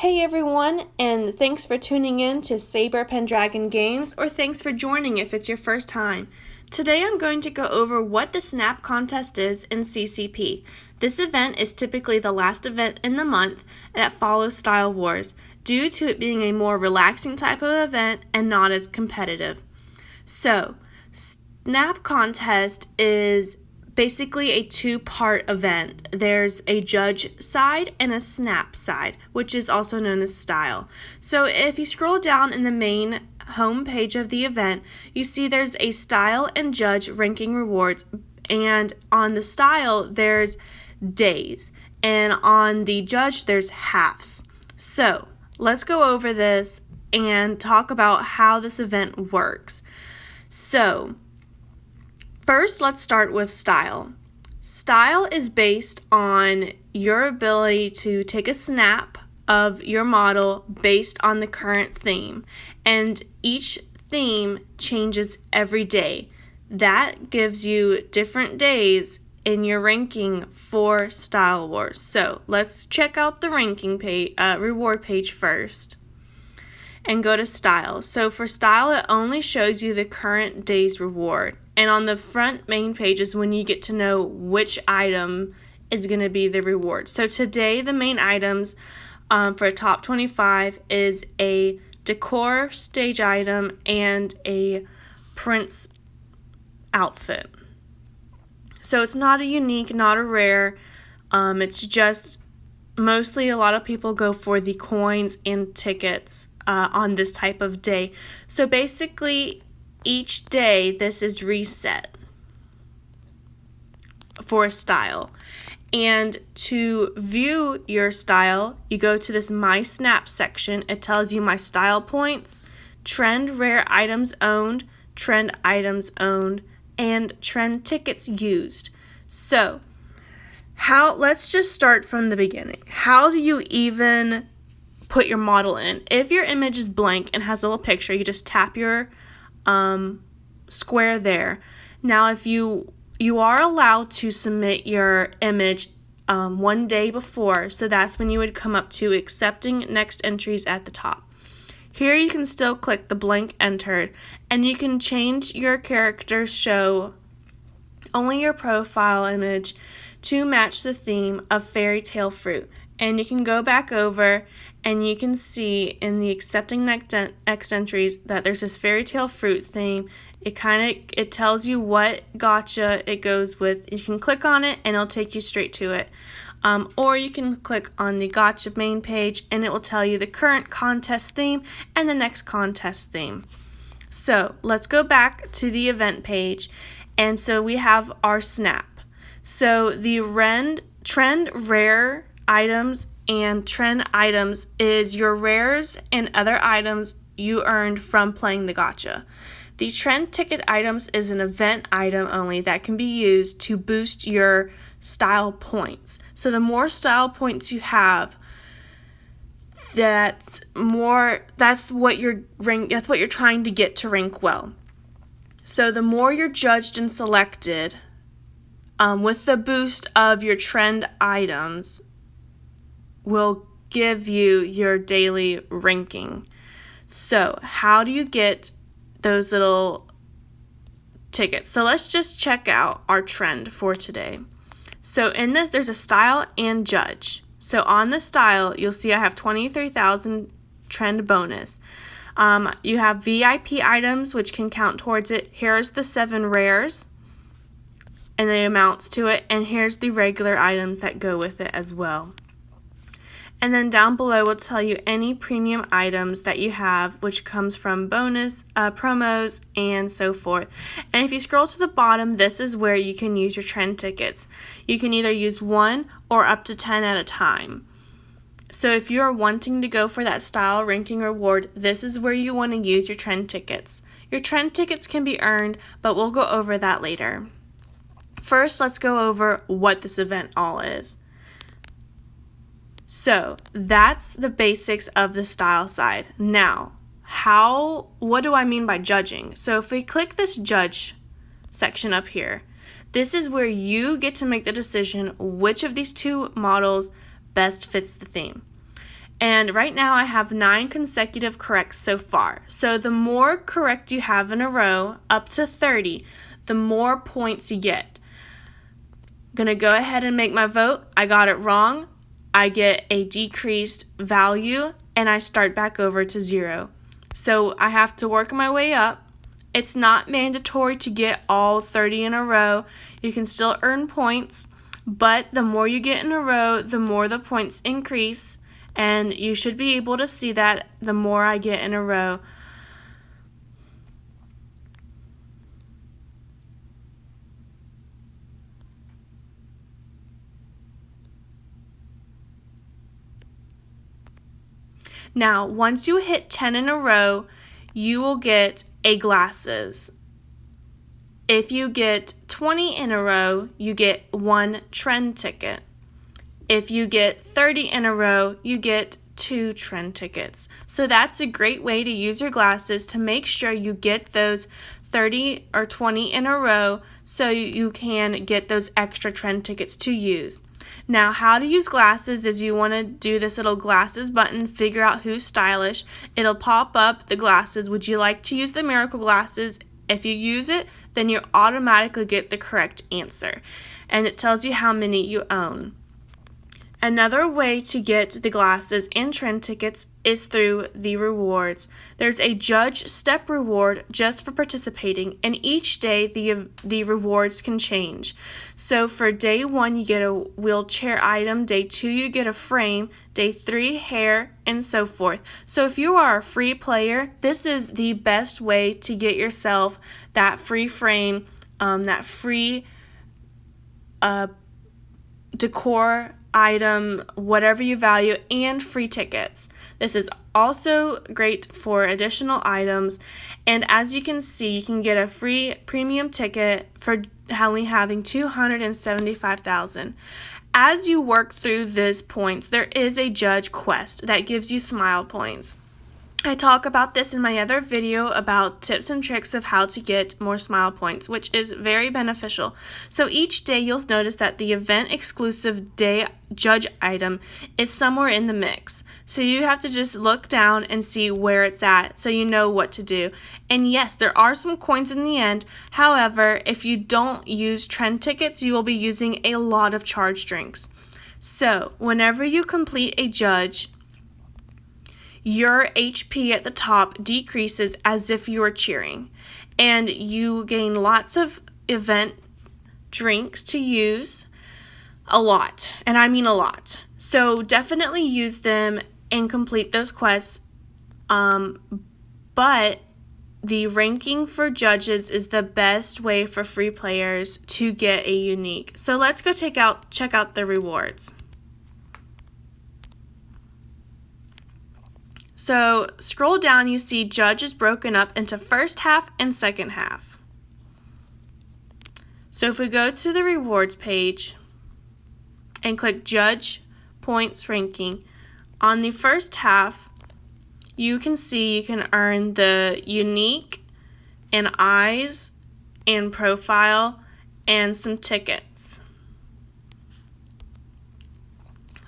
Hey everyone, and thanks for tuning in to Saber Pendragon Games, or thanks for joining if it's your first time. Today I'm going to go over what the Snap Contest is in CCP. This event is typically the last event in the month that follows Style Wars, due to it being a more relaxing type of event and not as competitive. So, Snap Contest is basically a two-part event. There's a judge side and a snap side, which is also known as style. So if you scroll down in the main home page of the event, you see there's a style and judge ranking rewards, and on the style there's days, and on the judge there's halves. So let's go over this and talk about how this event works. So first, let's start with style. Style is based on your ability to take a snap of your model based on the current theme, and each theme changes every day. That gives you different days in your ranking for Style Wars. So let's check out the ranking page, reward page first, and go to style. So for style, it only shows you the current day's reward. And on the front main page is when you get to know which item is going to be the reward. So today the main items for top 25 is a decor stage item and a prince outfit. So it's not a unique, not a rare. It's just mostly a lot of people go for the coins and tickets on this type of day. So basically each day this is reset for a style. And to view your style, you go to this My Snap section. It tells you my style points, trend rare items owned, trend items owned, and trend tickets used. So let's just start from the beginning. How do you even put your model in? If your image is blank and has a little picture, you just tap your square there. Now if you are allowed to submit your image one day before, so that's when you would come up to accepting next entries at the top. Here you can still click the blank entered, and you can change your character show only your profile image to match the theme of fairy tale fruit. And you can go back over and you can see in the accepting next entries that there's this fairy tale fruit theme. It tells you what gacha it goes with. You can click on it and it'll take you straight to it. Or you can click on the gacha main page and it will tell you the current contest theme and the next contest theme. So let's go back to the event page, and so we have our snap. So the trend rare items and trend items is your rares and other items you earned from playing the gacha. The trend ticket items is an event item only that can be used to boost your style points. So the more style points you have, that's what you're trying to get to rank well. So the more you're judged and selected, with the boost of your trend items, will give you your daily ranking. So how do you get those little tickets? So let's just check out our trend for today. So in this, there's a style and judge. So on the style, you'll see I have 23,000 trend bonus. You have VIP items, which can count towards it. Here's the 7 rares and the amounts to it, and here's the regular items that go with it as well. And then down below will tell you any premium items that you have, which comes from bonus, promos, and so forth. And if you scroll to the bottom, this is where you can use your trend tickets. You can either use 1 or up to 10 at a time. So if you're wanting to go for that style ranking reward, this is where you want to use your trend tickets. Your trend tickets can be earned, but we'll go over that later. First, let's go over what this event all is. So that's the basics of the style side. Now, what do I mean by judging? So if we click this judge section up here, this is where you get to make the decision which of these two models best fits the theme. And right now I have 9 consecutive corrects so far. So the more correct you have in a row, up to 30, the more points you get. I'm going to go ahead and make my vote. I got it wrong. I get a decreased value and I start back over to 0. So I have to work my way up. It's not mandatory to get all 30 in a row. You can still earn points, but the more you get in a row, the more the points increase, and you should be able to see that the more I get in a row. Now, once you hit 10 in a row, you will get a glasses. If you get 20 in a row, you get 1 trend ticket. If you get 30 in a row, you get 2 trend tickets. So that's a great way to use your glasses to make sure you get those 30 or 20 in a row so you can get those extra trend tickets to use. Now, how to use glasses is you want to do this little glasses button, figure out who's stylish. It'll pop up the glasses. Would you like to use the miracle glasses? If you use it, then you automatically get the correct answer. And it tells you how many you own. Another way to get the glasses and trend tickets is through the rewards. There's a judge step reward just for participating, and each day the rewards can change. So for day 1, you get a wheelchair item, day 2, you get a frame, day 3, hair, and so forth. So if you are a free player, this is the best way to get yourself that free frame, that free decor item, whatever you value, and free tickets. This is also great for additional items, and as you can see, you can get a free premium ticket for only having 275,000. As you work through these points, there is a judge quest that gives you smile points. I talk about this in my other video about tips and tricks of how to get more smile points, which is very beneficial. So each day you'll notice that the event exclusive day judge item is somewhere in the mix. So you have to just look down and see where it's at so you know what to do. And yes, there are some coins in the end. However, if you don't use trend tickets, you will be using a lot of charged drinks. So whenever you complete a judge, your HP at the top decreases as if you were cheering, and you gain lots of event drinks to use, a lot, and I mean a lot. So definitely use them and complete those quests, but the ranking for judges is the best way for free players to get a unique. So let's go check out the rewards. So scroll down, you see judges broken up into first half and second half. So if we go to the rewards page and click judge points ranking, on the first half, you can see you can earn the unique and eyes and profile and some tickets.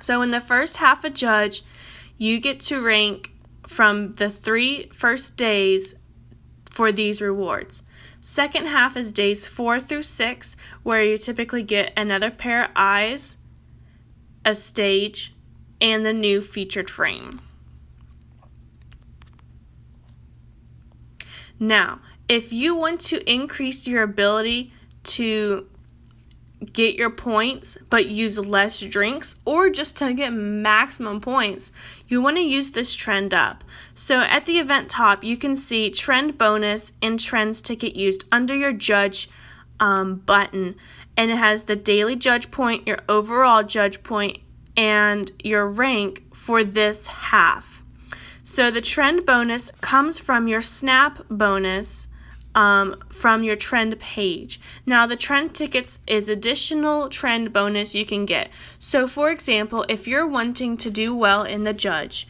So in the first half of judge, you get to rank from the 3 first days for these rewards. Second half is days 4 through 6, where you typically get another pair of eyes, a stage, and the new featured frame. Now, if you want to increase your ability to get your points but use less drinks, or just to get maximum points, you want to use this trend up. So at the event top, you can see trend bonus and trends ticket used under your judge button, and it has the daily judge point, your overall judge point, and your rank for this half. So the trend bonus comes from your snap bonus from your trend page. Now the trend tickets is additional trend bonus you can get. So for example, if you're wanting to do well in the judge,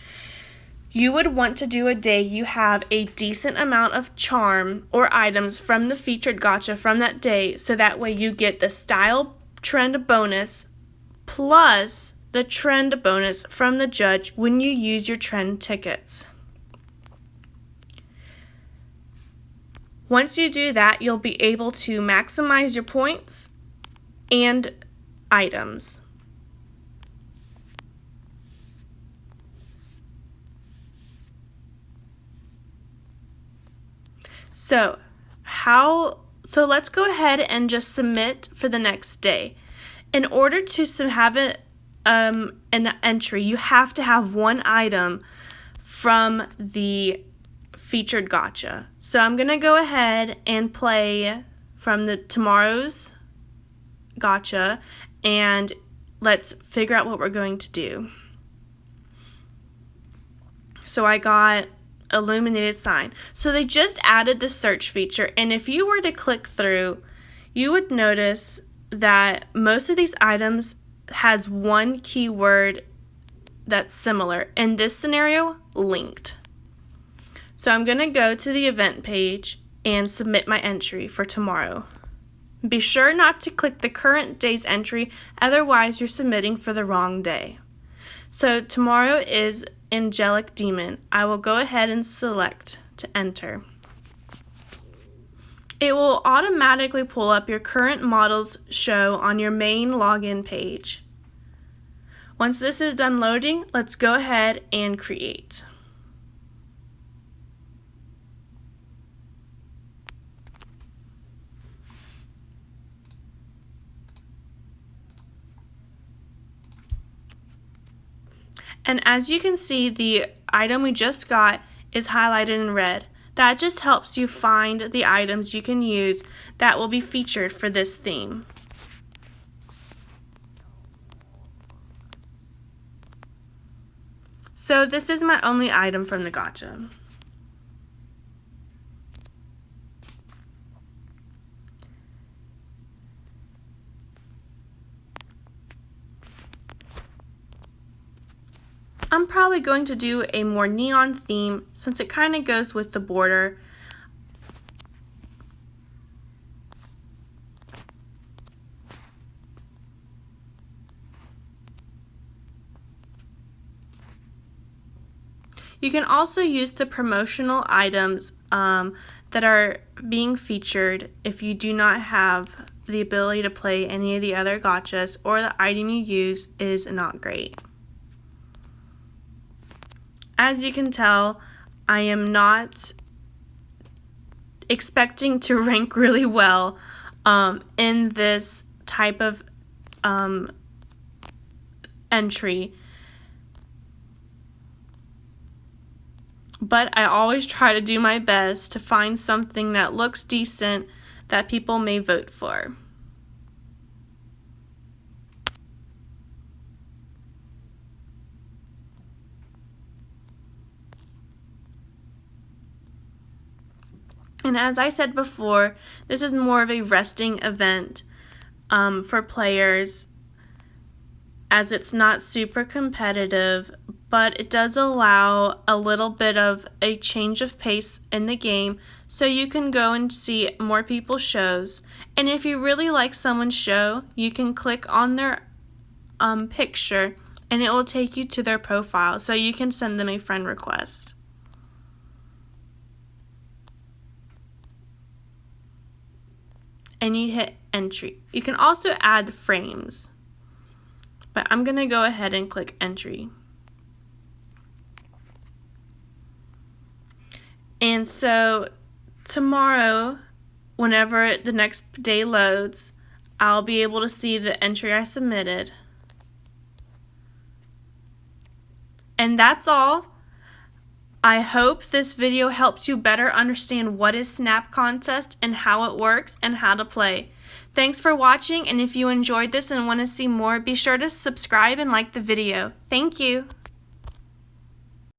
you would want to do a day you have a decent amount of charm or items from the featured gacha from that day, so that way you get the style trend bonus plus the trend bonus from the judge when you use your trend tickets. Once you do that, you'll be able to maximize your points and items. So let's go ahead and just submit for the next day. In order to have an entry, you have to have one item from the featured gacha. So I'm going to go ahead and play from tomorrow's gacha, and let's figure out what we're going to do. So I got illuminated sign. So they just added the search feature, and if you were to click through, you would notice that most of these items has one keyword that's similar. In this scenario, linked. So I'm going to go to the event page and submit my entry for tomorrow. Be sure not to click the current day's entry, otherwise you're submitting for the wrong day. So tomorrow is Angelic Demon. I will go ahead and select to enter. It will automatically pull up your current model's show on your main login page. Once this is done loading, let's go ahead and create. And as you can see, the item we just got is highlighted in red. That just helps you find the items you can use that will be featured for this theme. So this is my only item from the gacha. I'm probably going to do a more neon theme since it kind of goes with the border. You can also use the promotional items that are being featured if you do not have the ability to play any of the other gachas or the item you use is not great. As you can tell, I am not expecting to rank really well in this type of entry. But I always try to do my best to find something that looks decent that people may vote for. And as I said before, this is more of a resting event for players, as it's not super competitive, but it does allow a little bit of a change of pace in the game, so you can go and see more people's shows. And if you really like someone's show, you can click on their picture and it will take you to their profile, so you can send them a friend request. And you hit entry. You can also add frames, but I'm going to go ahead and click entry. And so tomorrow, whenever the next day loads, I'll be able to see the entry I submitted. And that's all. I hope this video helps you better understand what is Snap Contest and how it works and how to play. Thanks for watching, and if you enjoyed this and want to see more, be sure to subscribe and like the video. Thank you.